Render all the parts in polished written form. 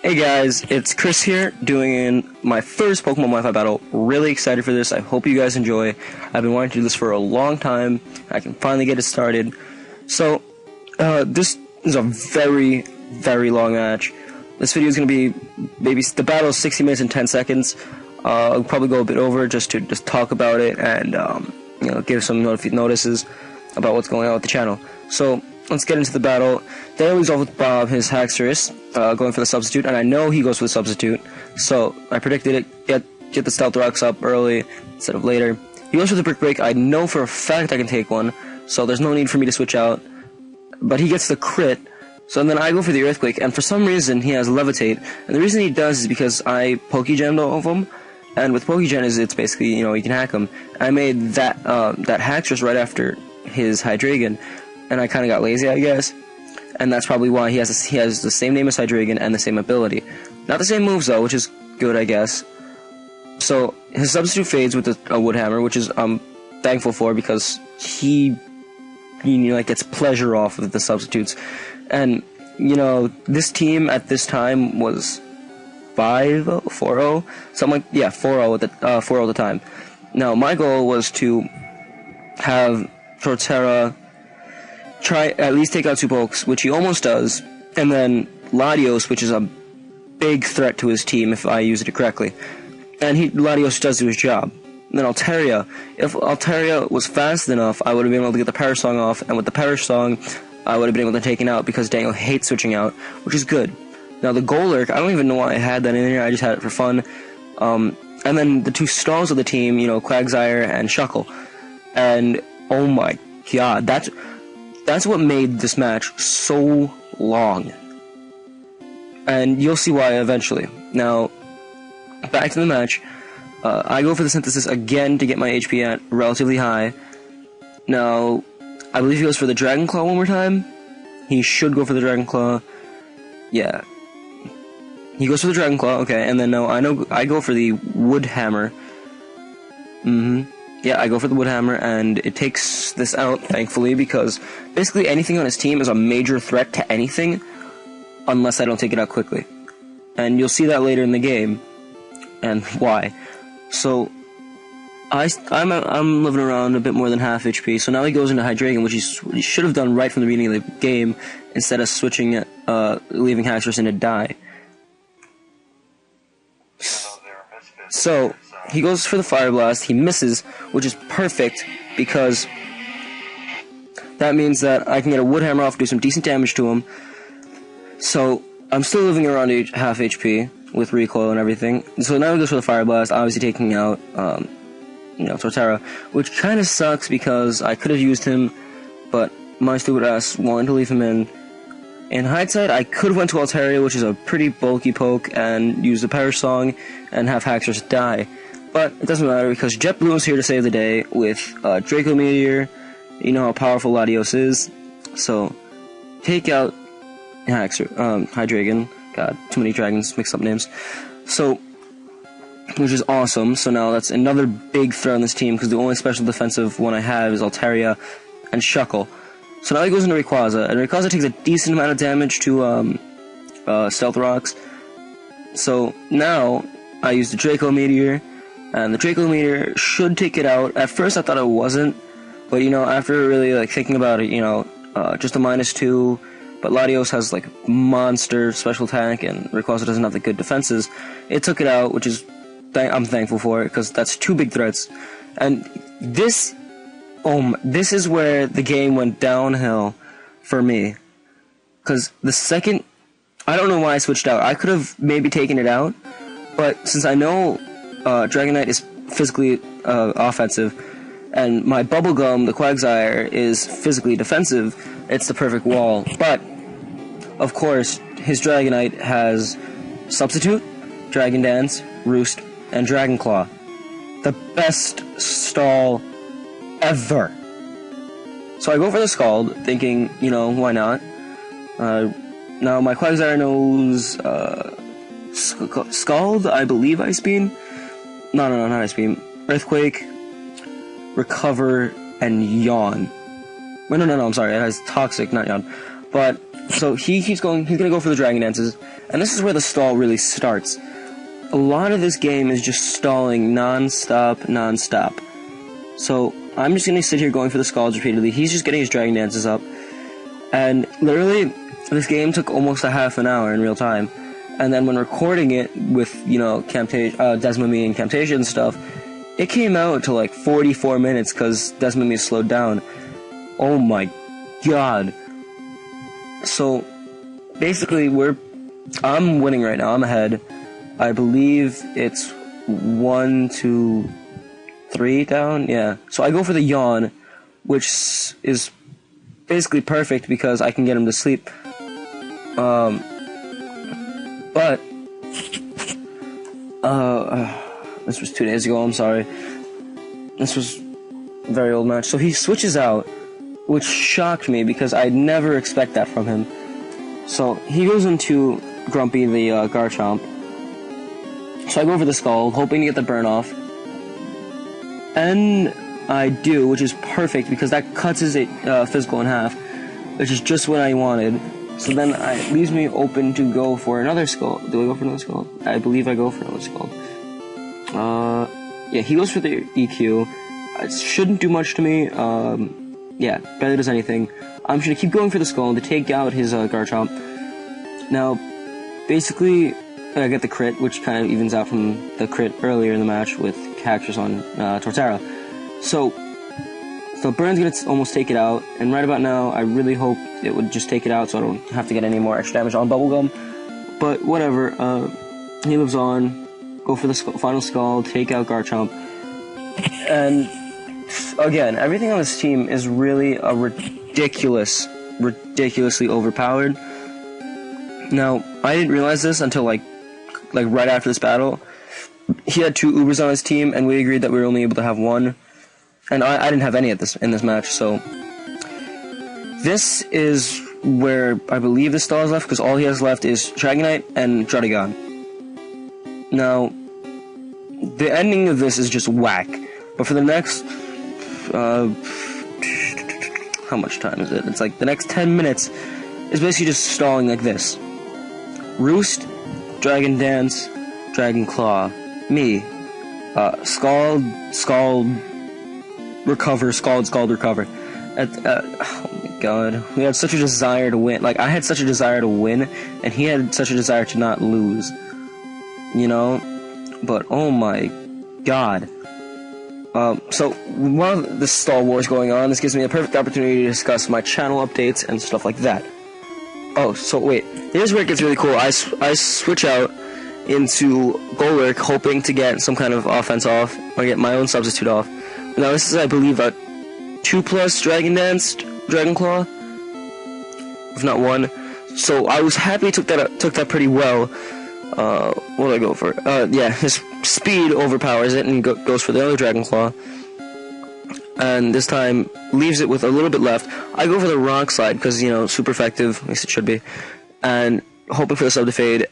Hey guys, it's Chris here, doing my first Pokemon Wi-Fi battle. Really excited for this. I hope you guys enjoy. I've been wanting to do this for a long time. I can finally get it started. So, this is a very, very long match. This video is going to be, the battle is 60 minutes and 10 seconds. I'll probably go a bit over just to talk about it and, give some notices about what's going on with the channel. So, let's get into the battle. They always off with Bob, his Haxorus, going for the substitute, and I know he goes for the substitute, so I predicted it. Get the Stealth Rocks up early instead of later. He goes for the Brick Break. I know for a fact I can take one, so there's no need for me to switch out. But he gets the crit, so then I go for the Earthquake, and for some reason he has Levitate, and the reason he does is because I Pokegemmed all of them, and with Pokegen it's basically, you can hack him. I made that Haxorus right after his Hydreigon, and I kind of got lazy, I guess, and that's probably why he has the same name as Hydreigon and the same ability. Not the same moves though, which is good, I guess. So his substitute fades with a Wood Hammer, which is I'm thankful for because he gets pleasure off of the substitutes. And this team at this time was 4-0, something like 4-0 at the 4-0 at the time. Now my goal was to have Torterra try at least take out two pokes, which he almost does, and then Latios, which is a big threat to his team if I use it correctly. And Latios does do his job. And then Altaria. If Altaria was fast enough, I would have been able to get the Perish Song off, and with the Perish Song, I would have been able to take it out because Daniel hates switching out, which is good. Now the Golurk, I don't even know why I had that in here, I just had it for fun. And then the two stalls of the team, Quagsire and Shuckle. And oh my god, that's what made this match so long. And you'll see why eventually. Now, back to the match. I go for the Synthesis again to get my HP at relatively high. Now, I believe he goes for the Dragon Claw one more time. He should go for the Dragon Claw. Yeah. He goes for the Dragon Claw, okay, and then now I go for the Wood Hammer. Yeah, I go for the Wood Hammer, and it takes this out, thankfully, because basically anything on his team is a major threat to anything, unless I don't take it out quickly. And you'll see that later in the game, and why. So, I'm living around a bit more than half HP, so now he goes into Hydreigon, which he should have done right from the beginning of the game, instead of switching it, leaving Haxorus in to die. So, he goes for the Fire Blast, he misses, which is perfect, because that means that I can get a Wood Hammer off, do some decent damage to him. So, I'm still living around half HP, with recoil and everything. So now he goes for the Fire Blast, obviously taking out, Torterra, which kind of sucks, because I could have used him, but my stupid ass wanted to leave him in. In hindsight, I could have went to Altaria, which is a pretty bulky poke, and used the Perish Song, and have Haxorus die. But it doesn't matter, because JetBlue is here to save the day with Draco Meteor. You know how powerful Latios is. So, take out Hydreigon. God, too many dragons, mixed up names. So, which is awesome. So now that's another big threat on this team, because the only special defensive one I have is Altaria and Shuckle. So now he goes into Rayquaza, and Rayquaza takes a decent amount of damage to Stealth Rocks. So now I use the Draco Meteor, and the Draco Meteor should take it out. At first I thought it wasn't, but after really thinking about it, just a -2. But Latios has monster special attack, and Rayquaza doesn't have the good defenses. It took it out, which is I'm thankful for it, because that's two big threats. And this is where the game went downhill for me. Because the second, I don't know why I switched out. I could have maybe taken it out, but since I know Dragonite is physically offensive, and my Bubblegum, the Quagsire, is physically defensive, it's the perfect wall. But, of course, his Dragonite has Substitute, Dragon Dance, Roost, and Dragon Claw. The best stall ever. So I go for the Scald, thinking, why not? Now my Quagsire knows Scald, I believe Ice Beam. No, not Ice Beam. Earthquake, Recover, and Yawn. Wait, no, I'm sorry, it has Toxic, not Yawn. But So he's gonna go for the dragon dances, and this is where the stall really starts. A lot of this game is just stalling non-stop. So I'm just gonna sit here going for the stalls repeatedly. He's just getting his dragon dances up, and literally this game took almost a half an hour in real time. And then when recording it with Desmami and Camtasia and stuff, it came out to like 44 minutes because Desmami slowed down. Oh my god. So basically I'm winning right now. I'm ahead. I believe it's 1, 2, 3 down. Yeah. So I go for the yawn, which is basically perfect because I can get him to sleep. But this was 2 days ago. I'm sorry. This was a very old match. So he switches out, which shocked me because I'd never expect that from him. So he goes into Grumpy the Garchomp. So I go for the skull, hoping to get the burn off. And I do, which is perfect because that cuts his physical in half, which is just what I wanted. So then it leaves me open to go for another skull. Do I go for another skull? I believe I go for another skull. Yeah, he goes for the EQ. It shouldn't do much to me. Yeah, barely does anything. I'm just gonna keep going for the skull to take out his Garchomp. Now, basically, I get the crit, which kind of evens out from the crit earlier in the match with Cactus on Torterra. So Burn's gonna almost take it out, and right about now, I really hope it would just take it out so I don't have to get any more extra damage on Bubblegum. But whatever, he lives on, go for the final skull, take out Garchomp, and again, everything on this team is really a ridiculously overpowered. Now, I didn't realize this until like right after this battle. He had 2 Ubers on his team, and we agreed that we were only able to have 1. And I didn't have any in this match, so this is where I believe the stall is left, because all he has left is Dragonite and Druddigon. Now, the ending of this is just whack, but for the next, how much time is it? It's like the next 10 minutes is basically just stalling like this. Roost, Dragon Dance, Dragon Claw, me, Scald, recover, Scald, recover. Oh my god, we had such a desire to win. Like, I had such a desire to win, and he had such a desire to not lose. You know? But, oh my god. So, while this stall war is going on, this gives me a perfect opportunity to discuss my channel updates and stuff like that. Oh, so wait, here's where it gets really cool. I switch out into Golurk, hoping to get some kind of offense off, or get my own substitute off. Now this is, I believe, a 2+ Dragon Dance, Dragon Claw, if not 1. So I was happy took that pretty well. What do I go for? Yeah, his speed overpowers it and goes for the other Dragon Claw. And this time leaves it with a little bit left. I go for the Rock Slide because, you know, super effective, at least it should be, and hoping for the sub to fade.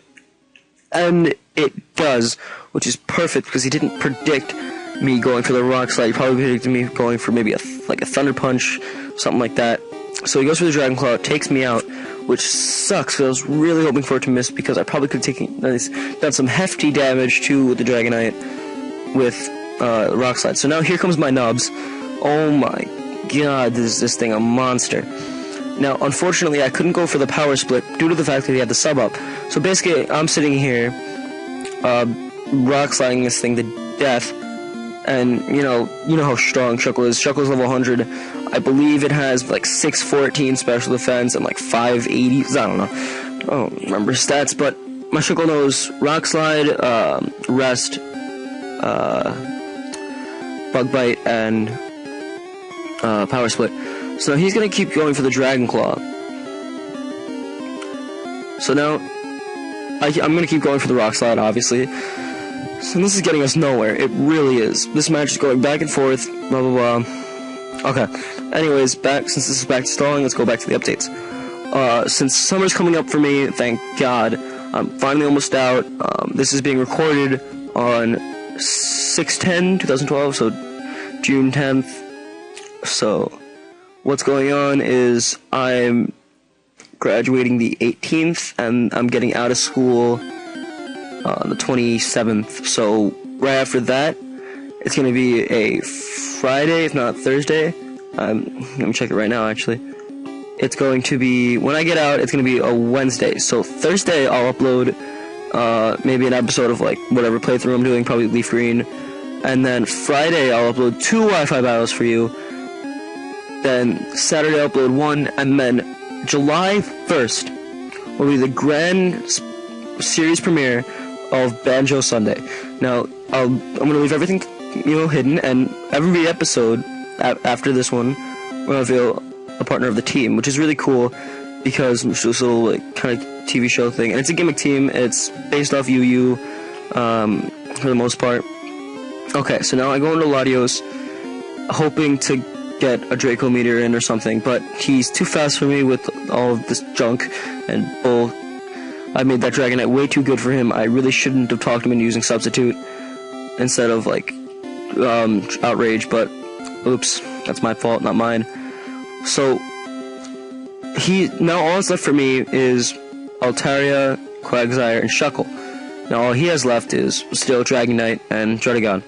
And it does, which is perfect because he didn't predict me going for the Rock Slide. He probably predicted me going for maybe a Thunder Punch, something like that. So he goes for the Dragon Claw, takes me out, which sucks because I was really hoping for it to miss because I probably could have done some hefty damage to the Dragonite with Rock Slide. So now here comes my nubs. Oh my god, this thing a monster. Now, unfortunately, I couldn't go for the power split due to the fact that he had the sub up. So basically, I'm sitting here, rock sliding this thing to death, and you know how strong Shuckle is. Shuckle's level 100. I believe it has like 614 special defense and like 580. I don't know. I don't remember stats, but my Shuckle knows Rock Slide, Rest, Bug Bite, and Power Split. So he's gonna keep going for the Dragon Claw. So now I'm gonna keep going for the Rock Slide, obviously. So this is getting us nowhere. It really is. This match is going back and forth. Blah blah blah. Okay. Anyways, since this is back to stalling, let's go back to the updates. Since summer's coming up for me, thank God, I'm finally almost out. This is being recorded on 6/10/2012, so June 10th. So what's going on is I'm graduating the 18th, and I'm getting out of school the 27th. So right after that, it's going to be a Friday, if not Thursday. Let me check it right now, actually. It's going to be, when I get out, it's going to be a Wednesday. So Thursday, I'll upload maybe an episode of, like, whatever playthrough I'm doing, probably Leaf Green. And then Friday, I'll upload 2 Wi-Fi battles for you. Then Saturday, I'll upload 1. And then July 1st will be the grand series premiere of Banjo Sunday. Now, I'm going to leave everything, hidden, and every episode after this one will reveal a partner of the team, which is really cool because it's just a little, like, kind of TV show thing. And it's a gimmick team. It's based off UU for the most part. Okay, so now I go into Latios hoping to get a Draco Meteor in or something, but he's too fast for me with all of this junk and bull. I made that Dragonite way too good for him. I really shouldn't have talked him into using Substitute instead of, like, Outrage, but oops, that's my fault, not mine. So, now all that's left for me is Altaria, Quagsire, and Shuckle. Now all he has left is still Dragonite and Druddigon.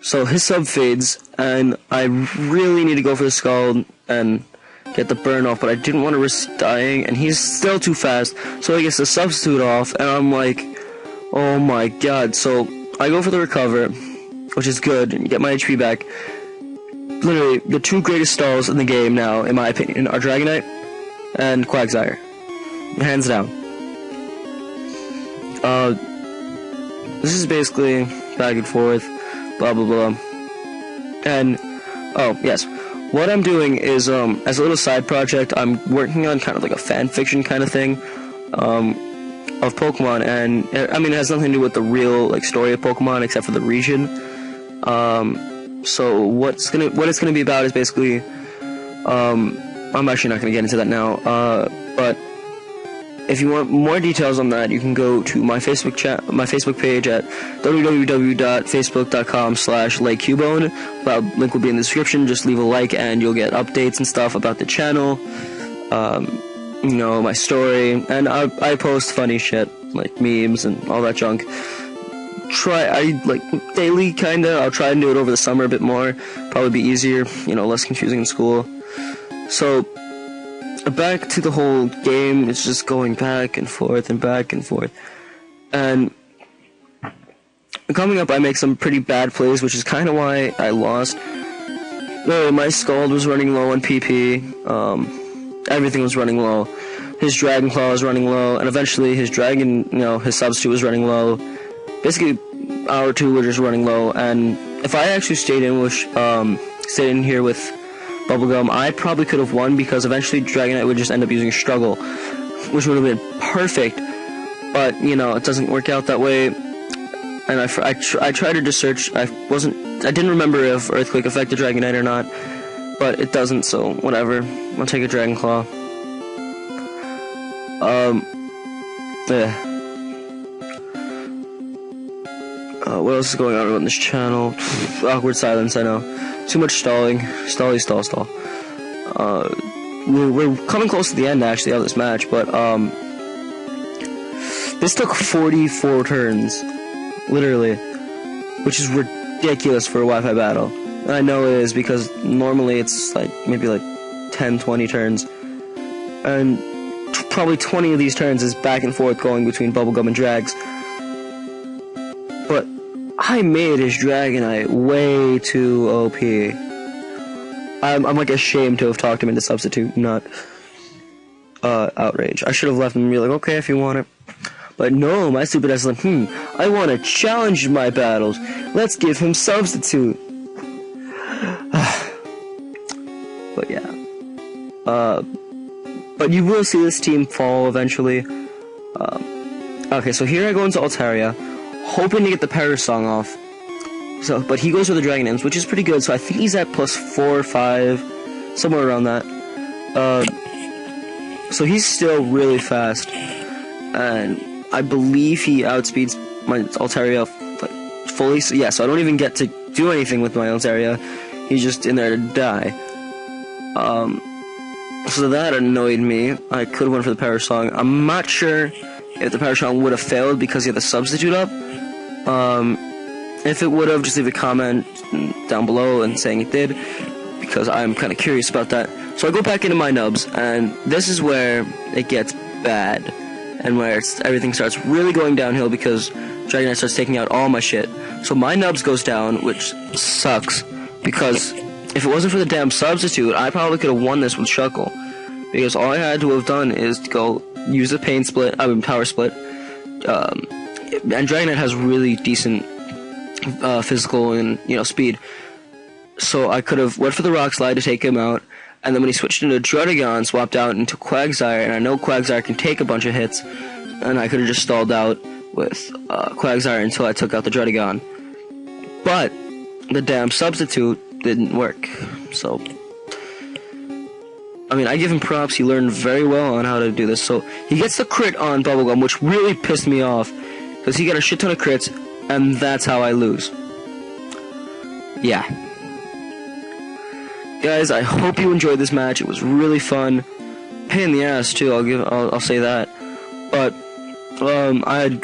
So his sub fades, and I really need to go for the Scald and get the burn off, but I didn't want to risk dying, and he's still too fast, so he gets the Substitute off, and I'm like, oh my god. So I go for the Recover, which is good, and get my HP back. Literally, the 2 greatest stalls in the game now, in my opinion, are Dragonite and Quagsire. Hands down. This is basically back and forth, blah blah blah. And, oh, yes. What I'm doing is, as a little side project, I'm working on kind of like a fan fiction kind of thing, of Pokemon, and, I mean, it has nothing to do with the real, like, story of Pokemon, except for the region. So what it's gonna be about is basically, I'm actually not gonna get into that now, but if you want more details on that, you can go to my Facebook page at www.facebook.com/LakeCubone. That link will be in the description. Just leave a like and you'll get updates and stuff about the channel, my story, and I post funny shit, like memes and all that junk. Daily, kinda. I'll try and do it over the summer a bit more. Probably be easier, less confusing in school. So, back to the whole game, it's just going back and forth and back and forth. And coming up, I make some pretty bad plays, which is kind of why I lost. My Scald was running low on PP, everything was running low. His Dragon Claw was running low, and eventually his Dragon, his Substitute was running low. Basically, our 2 were just running low, and if I actually stayed in here with Bubblegum, I probably could have won, because eventually Dragonite would just end up using Struggle, which would have been perfect, but, it doesn't work out that way, and I tried to just search. I didn't remember if Earthquake affected Dragonite or not, but it doesn't, so whatever. I'll take a Dragon Claw. What else is going on this channel? Awkward silence, I know. Too much stalling. Stall. We're coming close to the end, actually, of this match, but, this took 44 turns. Literally. Which is ridiculous for a Wi-Fi battle. And I know it is, because normally it's, maybe 10, 20 turns. And probably 20 of these turns is back and forth going between Bubblegum and Drags. But I made his Dragonite way too OP. I'm ashamed to have talked him into Substitute, not Outrage. I should have left him and be like, okay, if you want it. But no, my stupid ass is like, I want to challenge my battles. Let's give him Substitute. But yeah. But you will see this team fall eventually. Okay, so here I go into Altaria, hoping to get the Perish Song off. But he goes for the Dragon Imps, which is pretty good, so I think he's at +4 or 5, somewhere around that. So he's still really fast, and I believe he outspeeds my Altaria fully. So yeah, so I don't even get to do anything with my Altaria. He's just in there to die. So that annoyed me. I could have went for the Power Song. I'm not sure if the Power Song would have failed because he had the substitute up. If it would have, just leave a comment down below and saying it did, because I'm kind of curious about that. So I go back into my nubs, and this is where it gets bad, and where everything starts really going downhill because Dragon Knight starts taking out all my shit. So my nubs goes down, which sucks, because if it wasn't for the damn substitute, I probably could have won this with Shuckle, because all I had to have done is to go use a power split, and Dragon Knight has really decent physical and speed, so I could have went for the Rock Slide to take him out, and then when he switched into Druddigon, swapped out into Quagsire, and I know Quagsire can take a bunch of hits, and I could have just stalled out with Quagsire until I took out the Druddigon, but the damn substitute didn't work. So I mean, I give him props. He learned very well on how to do this. So he gets the crit on Bubblegum, which really pissed me off, because he got a shit ton of crits, and that's how I lose. Yeah. Guys, I hope you enjoyed this match. It was really fun. Pain in the ass too. I'll say that. But it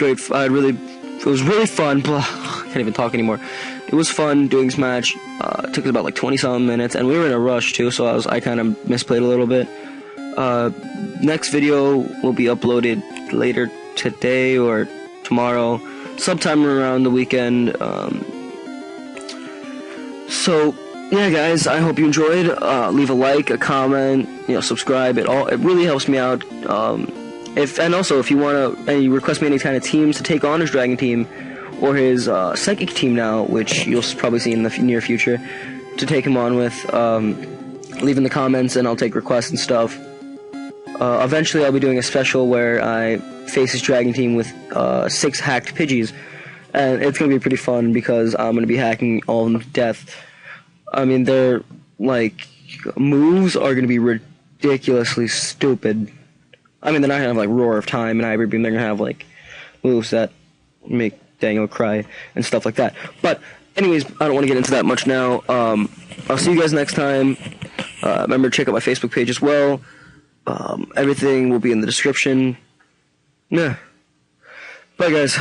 was really fun. I can't even talk anymore. It was fun doing this match. It took us about like 20-something minutes, and we were in a rush too, so I kind of misplayed a little bit. Next video will be uploaded later today or tomorrow, sometime around the weekend. So yeah, guys, I hope you enjoyed. Leave a like, a comment, subscribe. It really helps me out. And also if you want to, you request me any kind of teams to take on his Dragon team, or his Psychic team now, which you'll probably see in the near future, to take him on with, leave in the comments and I'll take requests and stuff. Eventually I'll be doing a special where I face his Dragon team with 6 hacked Pidgeys, and it's going to be pretty fun because I'm going to be hacking all of them to death. I mean, their, moves are going to be ridiculously stupid. I mean, they're not going to have, Roar of Time and Ivory Beam. They're going to have, moves that make Daniel cry and stuff like that. But anyways, I don't want to get into that much now. I'll see you guys next time. Remember to check out my Facebook page as well. Everything will be in the description. Yeah. Bye, guys.